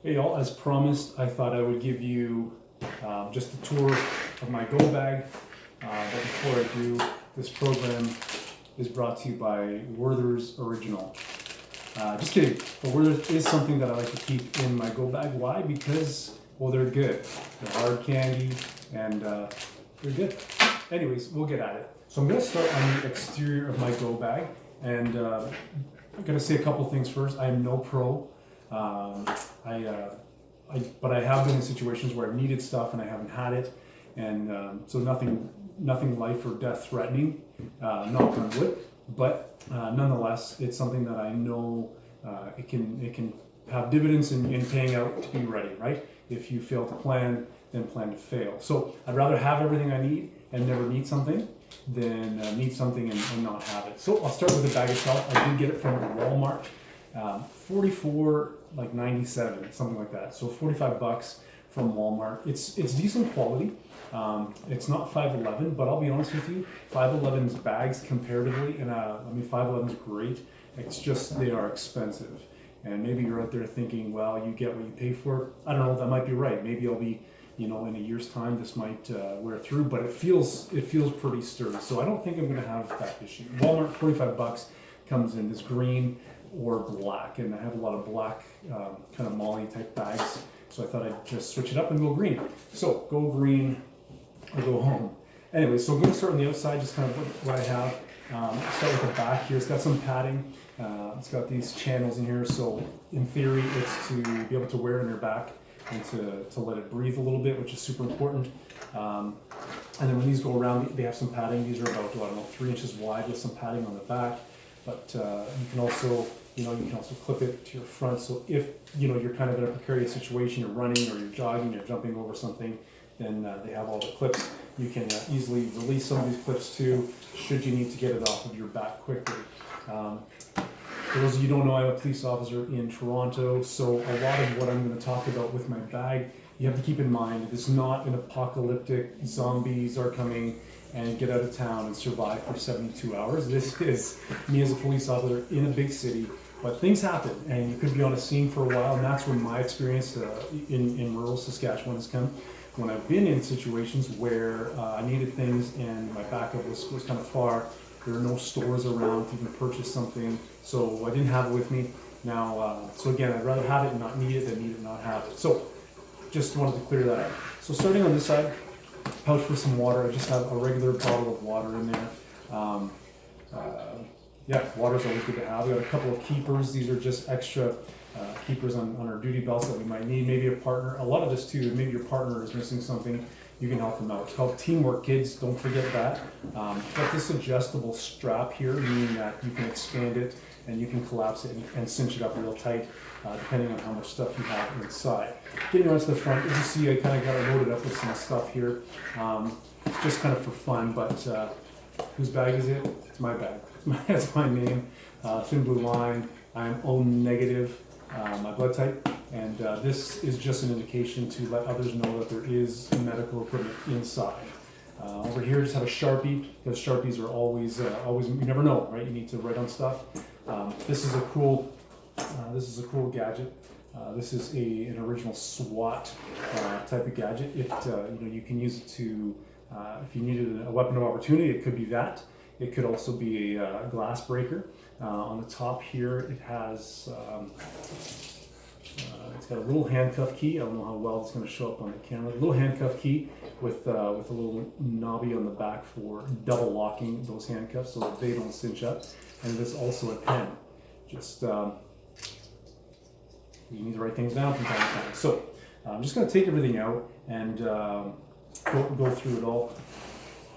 Hey y'all, as promised, I thought I would give you just a tour of my go bag. But before I do, this program is brought to you by Werther's Original. Just kidding, but Werther's is something that I like to keep in my go bag. Why? Because, well, they're good. They're hard candy and they're good. Anyways, we'll get at it. So I'm going to start on the exterior of my go bag, and I'm going to say a couple things first. I am no pro. But I have been in situations where I've needed stuff and I haven't had it, and so nothing life or death threatening, knock on wood. But nonetheless, it's something that I know it can have dividends in paying out to be ready, right? If you fail to plan, then plan to fail. So I'd rather have everything I need and never need something than need something and not have it. So I'll start with the bag itself. I did get it from Walmart. 44 like 97, something like that. So 45 bucks from Walmart. It's decent quality. It's not 511, but I'll be honest with you, 511's bags comparatively, and I mean 511's great. It's just they are expensive. And maybe you're out there thinking, well, you get what you pay for. I don't know, that might be right. Maybe I'll be, in a year's time, this might wear through, but it feels pretty sturdy. So I don't think I'm gonna have that issue. Walmart, 45 bucks, comes in this green or black, and I have a lot of black kind of Molly type bags, so I thought I'd just switch it up and go green. So go green or go home. Anyway, so I'm going to start on the outside, just kind of what I have. Start with the back here. It's got some padding. It's got these channels in here, so in theory it's to be able to wear it on your back and to let it breathe a little bit, which is super important. And then when these go around, they have some padding. These are about, I don't know, 3 inches wide with some padding on the back. But you can also clip it to your front. So if you're kind of in a precarious situation, you're running or you're jogging, you're jumping over something, then they have all the clips. You can easily release some of these clips too, should you need to get it off of your back quickly. For those of you who don't know, I'm a police officer in Toronto, so a lot of what I'm going to talk about with my bag, you have to keep in mind, it is not an apocalyptic, zombies are coming and get out of town and survive for 72 hours. This is me as a police officer in a big city, but things happen and you could be on a scene for a while, and that's when my experience in rural Saskatchewan has come. When I've been in situations where I needed things and my backup was kind of far, there are no stores around to even purchase something, so I didn't have it with me. Now, so again, I'd rather have it and not need it than need it and not have it. So just wanted to clear that out. So starting on this side, pouch for some water. I just have a regular bottle of water in there. Yeah, water's always good to have. We got a couple of keepers. These are just extra keepers on our duty belts that we might need. Maybe a partner. A lot of this too, maybe your partner is missing something. You can help them out. It's called teamwork, kids. Don't forget that. Got this adjustable strap here, meaning that you can expand it and you can collapse it and cinch it up real tight, depending on how much stuff you have inside. Getting around to the front, as you see, I kind of got it loaded up with some stuff here. It's just kind of for fun, but whose bag is it? It's my bag. That's my name. Thin blue line. I'm O negative, my blood type, and this is just an indication to let others know that there is medical equipment inside. Over here, just have a Sharpie, because Sharpies are always, you never know, right? You need to write on stuff. This is a cool gadget. This is an original SWAT type of gadget. You can use it to, if you needed a weapon of opportunity, it could be that. It could also be a glass breaker. On the top here, it has, it's got a little handcuff key. I don't know how well it's going to show up on the camera. A little handcuff key with a little knobby on the back for double locking those handcuffs so that they don't cinch up. And there's also a pen. Just you need to write things down from time to time. So I'm just going to take everything out and go through it all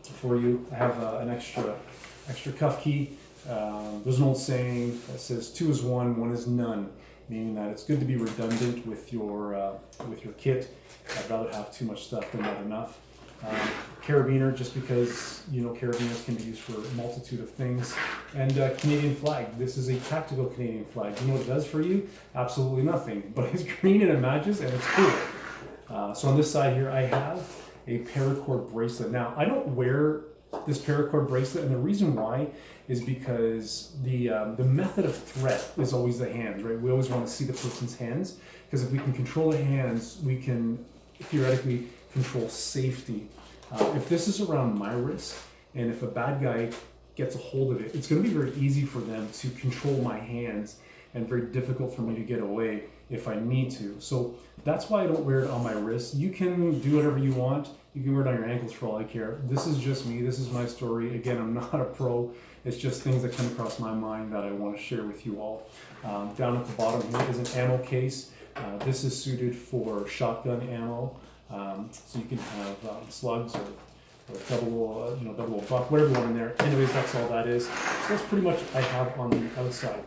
for you. I have an extra cuff key. There's an old saying that says 2 is 1, 1 is none, meaning that it's good to be redundant with your kit. I'd rather have too much stuff than not enough. Carabiner, just because carabiners can be used for a multitude of things. And Canadian flag. This is a tactical Canadian flag. You know what it does for you? Absolutely nothing. But it's green and it matches and it's cool. So on this side here, I have a paracord bracelet. Now, I don't wear this paracord bracelet, and the reason why is because the method of threat is always the hands, right? We always want to see the person's hands, because if we can control the hands, we can theoretically control safety. If this is around my wrist, and if a bad guy gets a hold of it, it's going to be very easy for them to control my hands, and very difficult for me to get away if I need to. So that's why I don't wear it on my wrist. You can do whatever you want. You can wear it on your ankles for all I care. This is just me. This is my story. Again, I'm not a pro. It's just things that come across my mind that I want to share with you all. Down at the bottom here is an ammo case. This is suited for shotgun ammo. So you can have slugs or double buck, whatever you want in there. Anyways, that's all that is. So that's pretty much I have on the outside.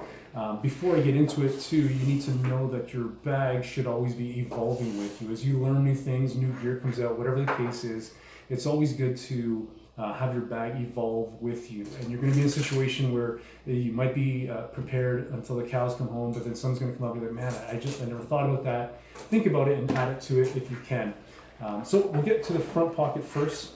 Before I get into it too, you need to know that your bag should always be evolving with you. As you learn new things, new gear comes out, whatever the case is, it's always good to have your bag evolve with you. And you're going to be in a situation where you might be prepared until the cows come home, but then someone's going to come up and be like, man, I never thought about that. Think about it and add it to it if you can. So we'll get to the front pocket first.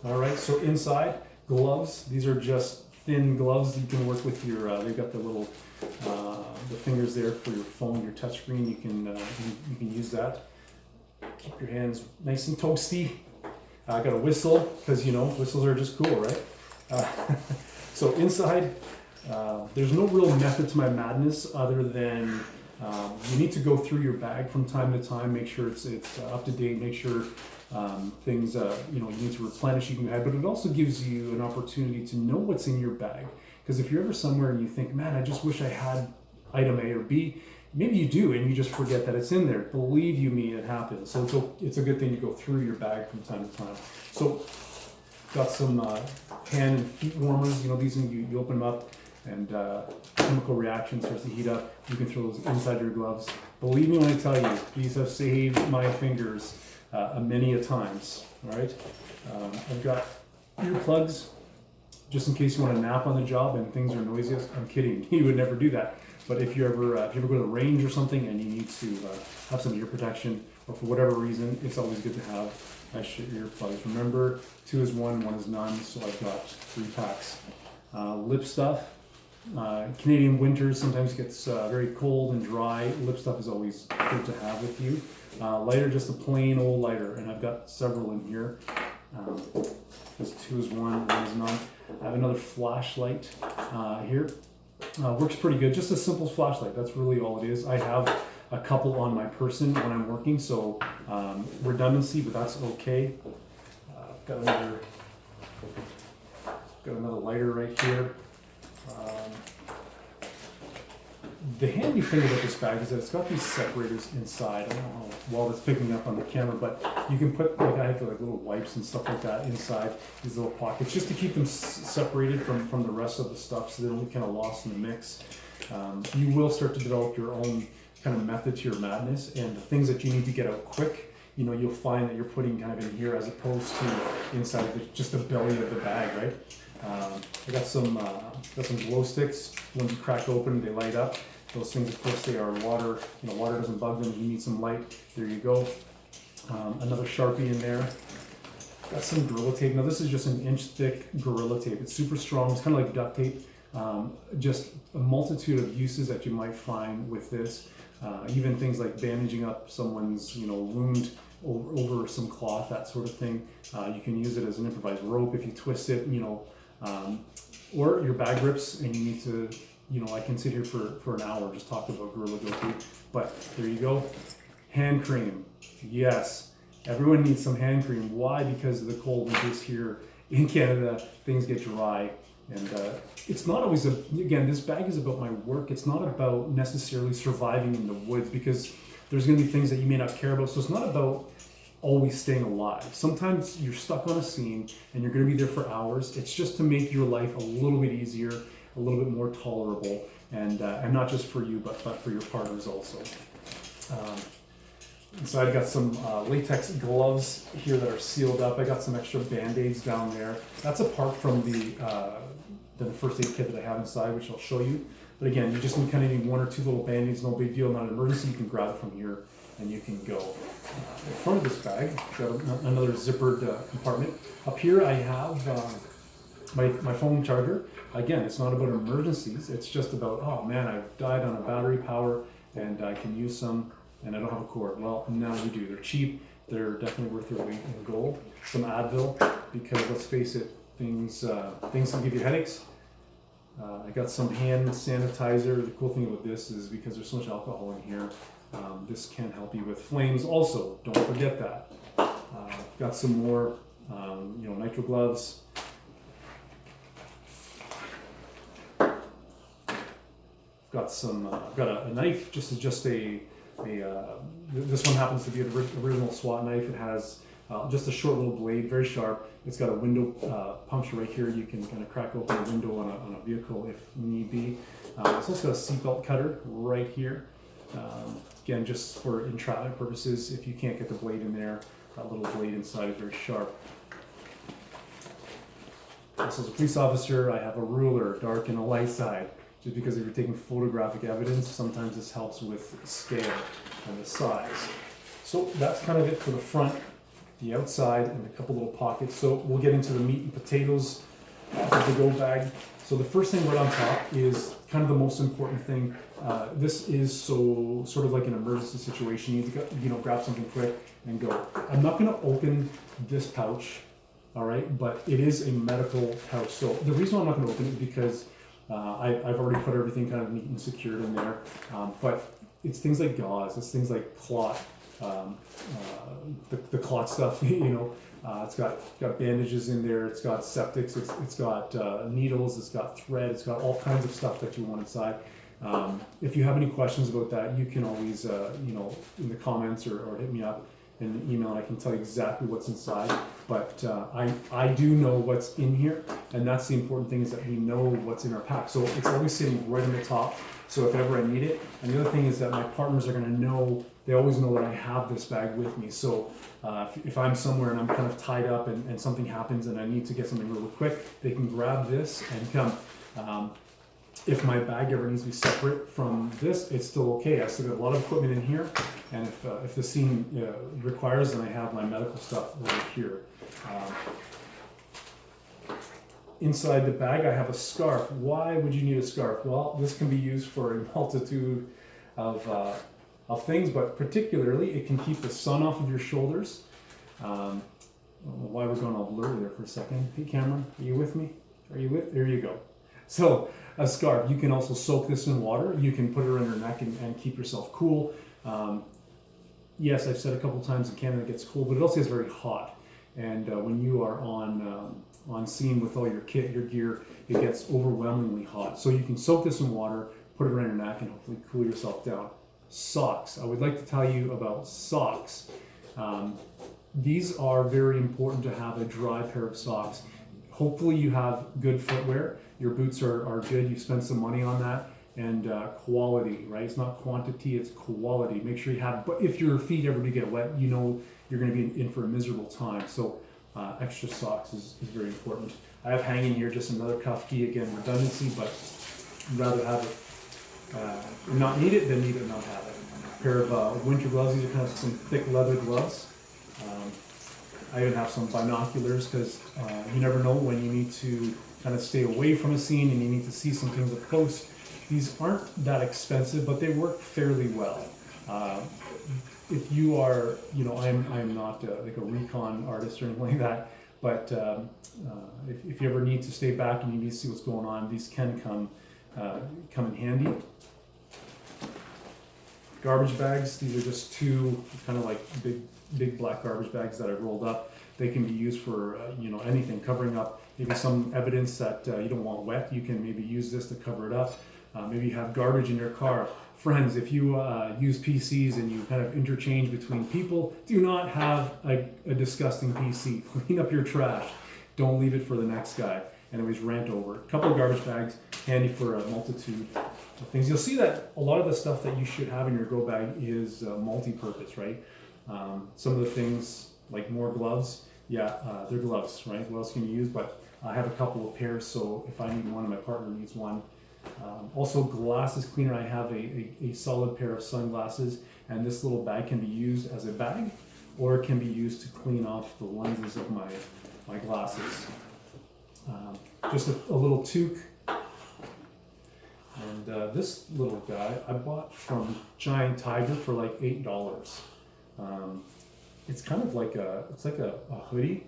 All right, so inside, gloves. These are just thin gloves. You can work with your, they've got the little, the fingers there for your phone, your touch screen. You can use that. Keep your hands nice and toasty. I got a whistle, because whistles are just cool, right? So inside, there's no real method to my madness other than you need to go through your bag from time to time, make sure it's up to date, make sure things, you need to replenish, you can add, but it also gives you an opportunity to know what's in your bag. Because if you're ever somewhere and you think, man, I just wish I had item A or B, maybe you do and you just forget that it's in there. Believe you me, it happens. So it's a good thing to go through your bag from time to time. So got some hand and feet warmers. These you open them up and chemical reaction starts to heat up. You can throw those inside your gloves. Believe me when I tell you, these have saved my fingers many a times. All right, I've got earplugs just in case you want to nap on the job and things are noisy. I'm kidding, you would never do that. But if you ever go to the range or something and you need to have some ear protection, or for whatever reason, it's always good to have nice earplugs. Remember, 2 is 1, 1 is none. So I've got 3 packs. Lip stuff. Canadian winters sometimes gets very cold and dry. Lip stuff is always good to have with you. Lighter, just a plain old lighter, and I've got several in here. This 2 is 1, 1 is none. I have another flashlight here. Works pretty good, just a simple flashlight. That's really all it is. I have a couple on my person when I'm working, so redundancy, but that's okay. Got another lighter right here. The handy thing about this bag is that it's got these separators inside. I don't know how well that's picking up on the camera, but you can put, I have little wipes and stuff like that inside these little pockets, just to keep them separated from the rest of the stuff, so they don't get kind of lost in the mix. You will start to develop your own kind of method to your madness, and the things that you need to get out quick, you'll find that you're putting kind of in here as opposed to inside just the belly of the bag, right? I got some glow sticks. When you crack open, they light up. Those things, of course, they are water. Water doesn't bug them. You need some light. There you go. Another Sharpie in there. Got some Gorilla Tape. Now this is just an inch thick Gorilla Tape. It's super strong. It's kind of like duct tape. Just a multitude of uses that you might find with this. Even things like bandaging up someone's wound over some cloth, that sort of thing. You can use it as an improvised rope if you twist it, or your bag rips and you need to, I can sit here for an hour just talk about Gorilla Glue Tape, but there you go. Hand cream, yes, everyone needs some hand cream. Why? Because of the cold winters here in Canada, things get dry, and it's not always again, this bag is about my work. It's not about necessarily surviving in the woods, because there's going to be things that you may not care about. So it's not about always staying alive. Sometimes you're stuck on a scene and you're going to be there for hours. It's just to make your life a little bit easier, a little bit more tolerable, and not just for you, but for your partners also. So I've got some latex gloves here that are sealed up. I got some extra Band-Aids down there. That's apart from the first aid kit that I have inside, which I'll show you. But again, you just kind of need 1 or 2 little Band-Aids, no big deal, not an emergency. You can grab it from here and you can go. In front of this bag, got another zippered compartment. Up here I have my phone charger. Again, it's not about emergencies, it's just about, oh man, I've died on a battery power and I can use some and I don't have a cord. Well, now you do. They're cheap, they're definitely worth their weight in gold. Some Advil, because let's face it, things can give you headaches. I got some hand sanitizer. The cool thing about this is because there's so much alcohol in here, this can help you with flames also, don't forget that. Got some more nitro gloves. Got some, got a knife, just this one happens to be an original SWAT knife. It has just a short little blade, very sharp. It's got a window puncture right here. You can kind of crack open a window on a vehicle if need be. It's also got a seatbelt cutter right here. Again, just for entrapment purposes, if you can't get the blade in there, that little blade inside is very sharp. Also, as a police officer, I have a ruler, dark and a light side. Just because if you're taking photographic evidence, sometimes this helps with scale and the size. So that's kind of it for the front, the outside, and a couple little pockets. So we'll get into the meat and potatoes of the go bag. So the first thing right on top is kind of the most important thing. This is sort of like an emergency situation. You need to grab something quick and go. I'm not going to open this pouch, all right, but it is a medical pouch. So the reason why I'm not going to open it is because I've already put everything kind of neat and secured in there, but it's things like gauze, it's things like clot, the clot stuff, it's got bandages in there, it's got septics, it's got needles, it's got thread, it's got all kinds of stuff that you want inside. If you have any questions about that, you can always, in the comments or hit me up in an email and I can tell you exactly what's inside. But I do know what's in here, and that's the important thing, is that we know what's in our pack. So it's always sitting right on the top, so if ever I need it. And the other thing is that my partners are going to know, they always know that I have this bag with me. So if I'm somewhere and I'm kind of tied up and something happens and I need to get something really quick, they can grab this and come. If my bag ever needs to be separate from this, it's still okay. I still got a lot of equipment in here, and if the scene requires, then I have my medical stuff over here. Inside the bag, I have a scarf. Why would you need a scarf? Well, this can be used for a multitude of things, but particularly it can keep the sun off of your shoulders. I don't know why we're going all blurry there for a second. Hey, Cameron, are you with me? Are you with? There you go. So a scarf, you can also soak this in water. You can put it around your neck and keep yourself cool. Yes, I've said a couple times in Canada it gets cold, but it also gets very hot. And when you are on scene with all your kit, your gear, it gets overwhelmingly hot. So you can soak this in water, put it around your neck, and hopefully cool yourself down. Socks. I would like to tell you about socks. These are very important to have a dry pair of socks. Hopefully you have good footwear. Your boots are good. You spent some money on that. And quality, right? It's not quantity, it's quality. Make sure you have, but if your feet ever do get wet, you know you're going to be in for a miserable time. So extra socks is very important. I have hanging here just another cuff key, again, redundancy, but I'd rather have it not need it than need it and not have it. A pair of winter gloves. These are kind of some thick leather gloves. I even have some binoculars, because you never know when you need to kind of stay away from a scene and you need to see some things up close. These aren't that expensive, but they work fairly well. If you are, I'm not like a recon artist or anything like that, but if you ever need to stay back and you need to see what's going on, these can come in handy. Garbage bags, these are just two kind of like big black garbage bags that I rolled up. They can be used for anything, covering up maybe some evidence that you don't want wet. You can maybe use this to cover it up. Maybe you have garbage in your car. Friends, if you use PCs and you kind of interchange between people, do not have a disgusting PC. Clean up your trash. Don't leave it for the next guy. And always rant over. A couple of garbage bags, handy for a multitude of things. You'll see that a lot of the stuff that you should have in your go bag is multi-purpose, right? Some of the things, like more gloves, they're gloves, right? What else can you use? But I have a couple of pairs, so if I need one and my partner needs one, Also glasses cleaner, I have a solid pair of sunglasses, and this little bag can be used as a bag, or it can be used to clean off the lenses of my glasses. Just a little toque. And this little guy I bought from Giant Tiger for like $8. It's kind of like a hoodie.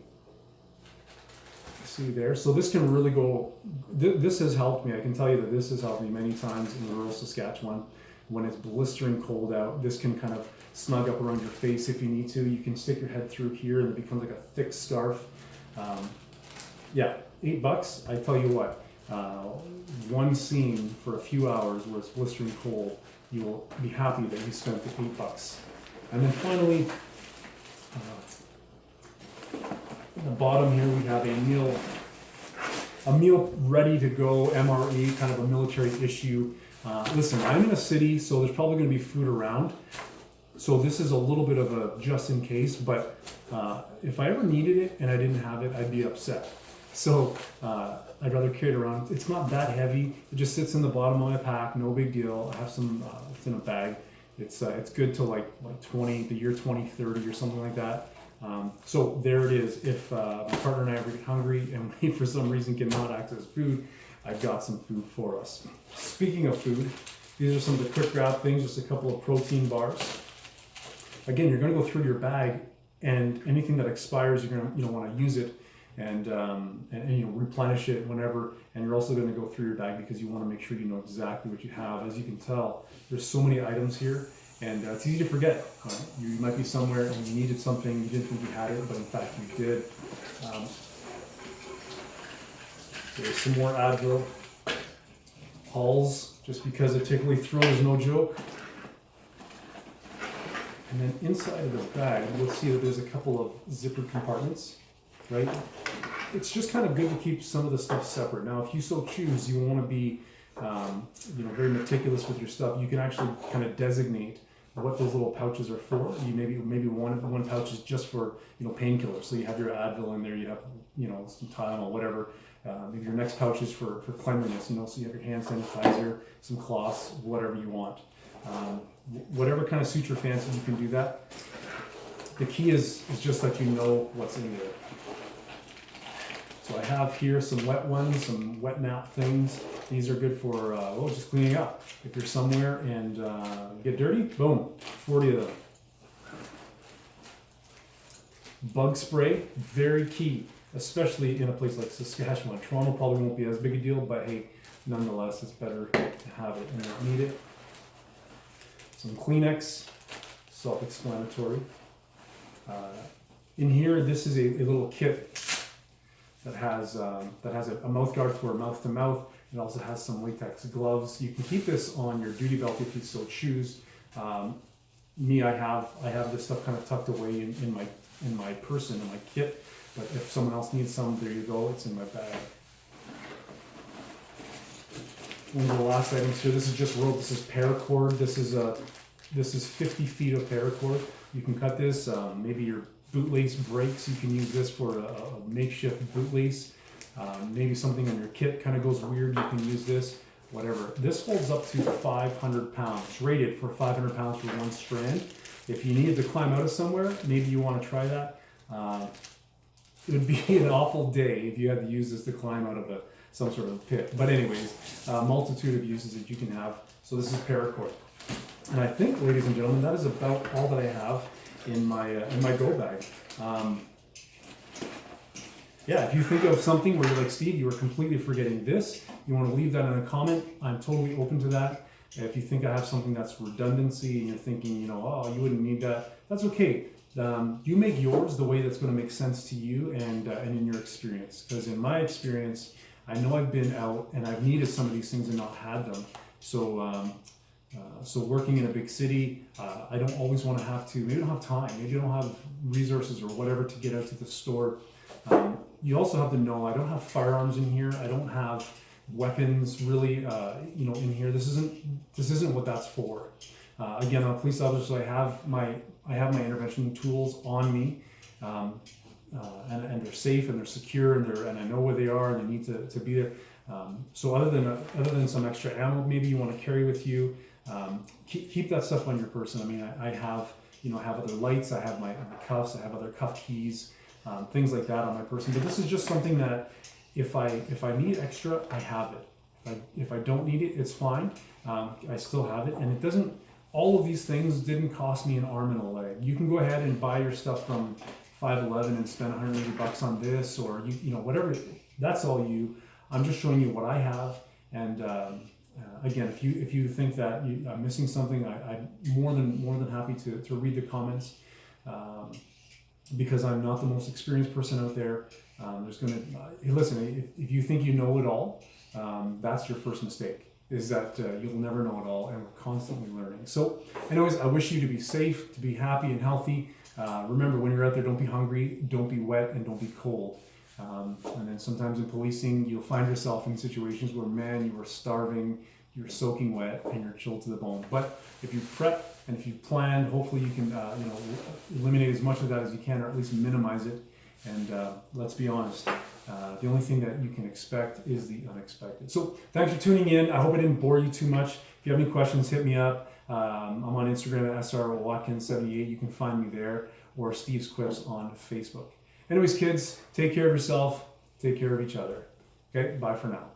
See there, so this can really go. This has helped me. I can tell you that this has helped me many times in rural Saskatchewan when it's blistering cold out. This can kind of snug up around your face if you need to. You can stick your head through here, and it becomes like a thick scarf. Yeah, $8. I tell you what. One scene for a few hours where it's blistering cold, you will be happy that you spent the $8. And then finally, at the bottom here we have a meal ready to go, MRE, kind of a military issue. Listen, I'm in a city, so there's probably going to be food around. So this is a little bit of a just in case, but if I ever needed it and I didn't have it, I'd be upset. So I'd rather carry it around. It's not that heavy. It just sits in the bottom of my pack. No big deal. I have some. It's in a bag. It's good to like the year 2030 or something like that. So there it is. If my partner and I ever get hungry and we for some reason cannot access food, I've got some food for us. Speaking of food, these are some of the quick grab things. Just a couple of protein bars. Again, you're going to go through your bag, and anything that expires, you're going to want to use it. And replenish it whenever, and you're also going to go through your bag because you want to make sure you know exactly what you have. As you can tell, there's so many items here, and it's easy to forget. You might be somewhere and you needed something, you didn't think you had it, but in fact you did. There's some more Advil. Halls, just because a tickly throat is no joke. And then inside of the bag, you'll see that there's a couple of zippered compartments. Right? It's just kind of good to keep some of the stuff separate. Now, if you so choose, you want to be, very meticulous with your stuff. You can actually kind of designate what those little pouches are for. You maybe one pouch is just for painkillers. So you have your Advil in there. You have some Tylenol, whatever. Maybe your next pouch is for cleanliness. So you have your hand sanitizer, some cloths, whatever you want. Whatever kind of suits your fancy, you can do that. The key is just that you know what's in there. So I have here some wet ones, some wet nap things. These are good for just cleaning up. If you're somewhere and get dirty, boom, 40 of them. Bug spray, very key, especially in a place like Saskatchewan. Toronto probably won't be as big a deal, but hey, nonetheless, it's better to have it and not need it. Some Kleenex, self-explanatory. In here, this is a little kit that has a mouth guard for mouth to mouth. It also has some latex gloves. You can keep this on your duty belt if you so choose. I have this stuff kind of tucked away in my person, in my kit. But if someone else needs some, there you go. It's in my bag. One of the last items here. This is just rope. This is paracord. This is 50 feet of paracord. You can cut this. Maybe your bootlace breaks. You can use this for a makeshift bootlace. Maybe something on your kit kind of goes weird. You can use this. Whatever. This holds up to 500 pounds. It's rated for 500 pounds for one strand. If you needed to climb out of somewhere, maybe you want to try that. It would be an awful day if you had to use this to climb out of some sort of pit. But anyways, multitude of uses that you can have. So this is paracord. And I think, ladies and gentlemen, that is about all that I have in my go bag. If you think of something where you're like, Steve, you were completely forgetting this, you want to leave that in a comment, I'm totally open to that. If you think I have something that's redundancy and you're thinking, you wouldn't need that, that's okay. You make yours the way that's going to make sense to you and in your experience. Because in my experience, I know I've been out and I've needed some of these things and not had them. So working in a big city, I don't always want to have to, maybe I don't have time, maybe I don't have resources or whatever to get out to the store. You also have to know, I don't have firearms in here. I don't have weapons really, in here. This isn't what that's for. Again, I'm a police officer, so I have my intervention tools on me, and they're safe and they're secure and I know where they are and they need to be there. So other than some extra ammo maybe you want to carry with you, keep that stuff on your person. I mean, I have other lights, I have my cuffs, I have other cuff keys, things like that on my person. But this is just something that if I need extra, I have it. If I don't need it, it's fine. I still have it, and it doesn't. All of these things didn't cost me an arm and a leg. You can go ahead and buy your stuff from 511 and spend $180 on this, or whatever. That's all you. I'm just showing you what I have, and again, if you think that I'm missing something, I'm more than happy to read the comments, because I'm not the most experienced person out there. Listen, if you think you know it all, that's your first mistake. Is that you'll never know it all, and we're constantly learning. So, anyways, I wish you to be safe, to be happy and healthy. Remember, when you're out there, don't be hungry, don't be wet, and don't be cold. And then sometimes in policing, you'll find yourself in situations where, man, you are starving, you're soaking wet, and you're chilled to the bone. But if you prep and if you plan, hopefully you can eliminate as much of that as you can, or at least minimize it. And let's be honest, the only thing that you can expect is the unexpected. So thanks for tuning in. I hope I didn't bore you too much. If you have any questions, hit me up. I'm on Instagram at srwatkins78. You can find me there, or Steve's Quips on Facebook. Anyways, kids, take care of yourself. Take care of each other. Okay, bye for now.